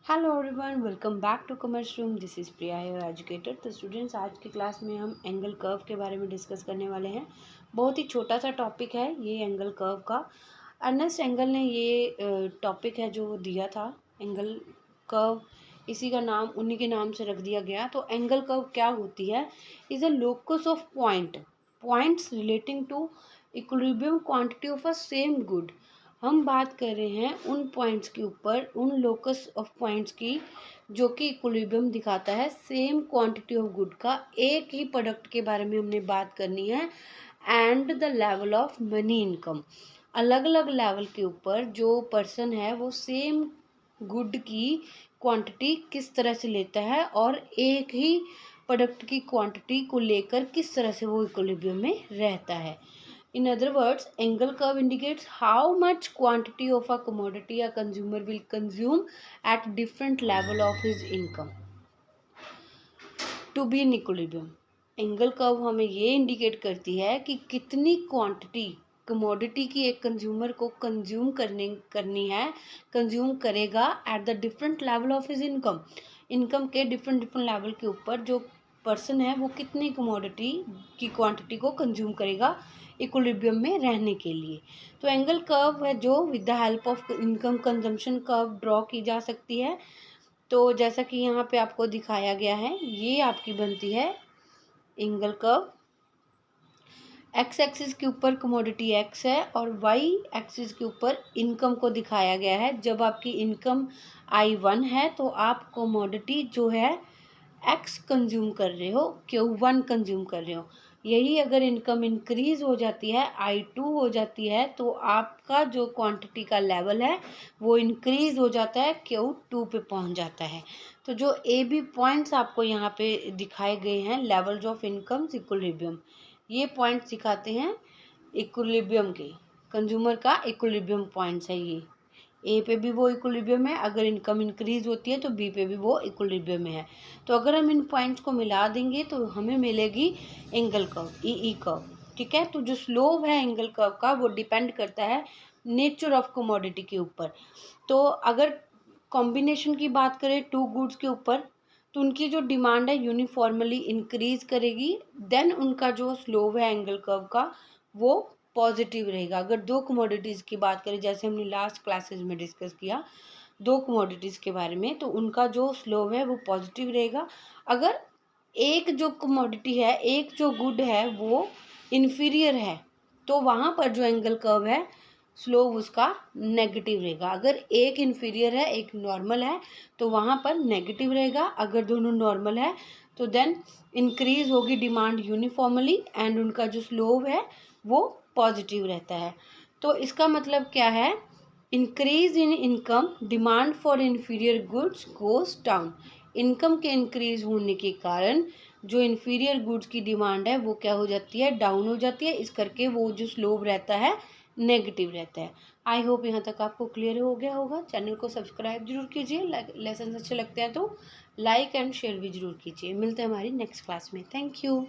Hello everyone, welcome back to commerce room. This is Priya your educator. तो students, आज की class में हम एंगल कर्व के बारे में डिस्कस करने वाले हैं। बहुत ही छोटा सा टॉपिक है ये एंगल कर्व का। अर्नेस्ट एंगल ने ये टॉपिक है जो दिया था एंगल कर्व, इसी का नाम उन्हीं के नाम से रख दिया गया। तो एंगल कर्व क्या होती है? Is a locus of points relating to equilibrium quantity of a same good. हम बात कर रहे हैं उन पॉइंट्स के ऊपर, उन लोकस ऑफ पॉइंट्स की जो कि इक्विलिब्रियम दिखाता है सेम क्वांटिटी ऑफ गुड का। एक ही प्रोडक्ट के बारे में हमने बात करनी है। And the level of money income, अलग अलग लेवल के ऊपर जो पर्सन है वो सेम गुड की क्वांटिटी किस तरह से लेता है और एक ही प्रोडक्ट की क्वांटिटी को लेकर किस तरह से वो इक्विलिब्रियम में रहता है। In other words, angle curve indicates how much quantity of a commodity a consumer will consume at different level of his income to be in equilibrium. Angle curve हमें ये इंडिकेट करती है कि कितनी क्वांटिटी कमोडिटी की एक consumer को consume करनी है, कंज्यूम करेगा at the different level of his income के डिफरेंट लेवल के ऊपर जो पर्सन है वो कितनी कमोडिटी की क्वांटिटी को कंज्यूम करेगा इक्विलिब्रियम में रहने के लिए। तो एंगल कर्व है जो with the help of income consumption curve draw की जा सकती है। तो जैसा कि यहाँ पे आपको दिखाया गया है, ये आपकी बनती है एंगल कर्व। एक्स एक्सिस के ऊपर कमोडिटी एक्स है और वाई एक्सिस के ऊपर इनकम को दिखाया गया है। जब आपकी इनकम I1 है तो आप कमोडिटी जो है एक्स कंज्यूम कर रहे हो, Q1 कंज्यूम कर रहे हो। यही अगर इनकम इंक्रीज हो जाती है, I2 हो जाती है, तो आपका जो क्वांटिटी का लेवल है वो इंक्रीज हो जाता है, Q2 पे पहुंच जाता है। तो जो AB पॉइंट्स आपको यहाँ पे दिखाए गए हैं, लेवल्स ऑफ इनकम इक्विलिब्रियम, ये पॉइंट्स दिखाते हैं इक्विलिब्रियम के, कंज्यूमर का इक्विलिब्रियम पॉइंट्स है ये। ए पे भी वो इक्विलिब्रियम में, अगर इनकम इंक्रीज होती है तो बी पे भी वो इक्विलिब्रियम में है। तो अगर हम इन पॉइंट्स को मिला देंगे तो हमें मिलेगी एंगल कर्व, ई कर्व। ठीक है, तो जो स्लोप है एंगल कर्व का वो डिपेंड करता है नेचर ऑफ कमोडिटी के ऊपर। तो अगर कॉम्बिनेशन की बात करें टू गुड्स के ऊपर, तो उनकी जो डिमांड है यूनिफॉर्मली इंक्रीज करेगी, देन उनका जो स्लोप है एंगल कर्व का वो पॉजिटिव रहेगा। अगर दो कमोडिटीज़ की बात करें, जैसे हमने लास्ट क्लासेस में डिस्कस किया दो कमोडिटीज़ के बारे में, तो उनका जो स्लोप है वो पॉजिटिव रहेगा। अगर एक जो कमोडिटी है, एक जो गुड है वो इन्फीरियर है, तो वहाँ पर जो एंगल कर्व है स्लोप उसका नेगेटिव रहेगा। अगर एक इन्फीरियर है एक नॉर्मल है तो वहाँ पर नेगेटिव रहेगा। अगर दोनों नॉर्मल है तो देन इंक्रीज होगी डिमांड यूनिफॉर्मली एंड उनका जो स्लोप है वो पॉजिटिव रहता है। तो इसका मतलब क्या है? Increase in income, demand for inferior goods goes down. Income के इंक्रीज होने के कारण जो इन्फीरियर गुड्स की डिमांड है वो क्या हो जाती है? डाउन हो जाती है। इस करके वो जो स्लोप रहता है नेगेटिव रहता है। आई होप यहाँ तक आपको क्लियर हो गया होगा। चैनल को सब्सक्राइब जरूर कीजिए, लेसन अच्छे लगते हैं तो लाइक एंड शेयर भी जरूर कीजिए। मिलते हैं हमारी नेक्स्ट क्लास में। Thank you.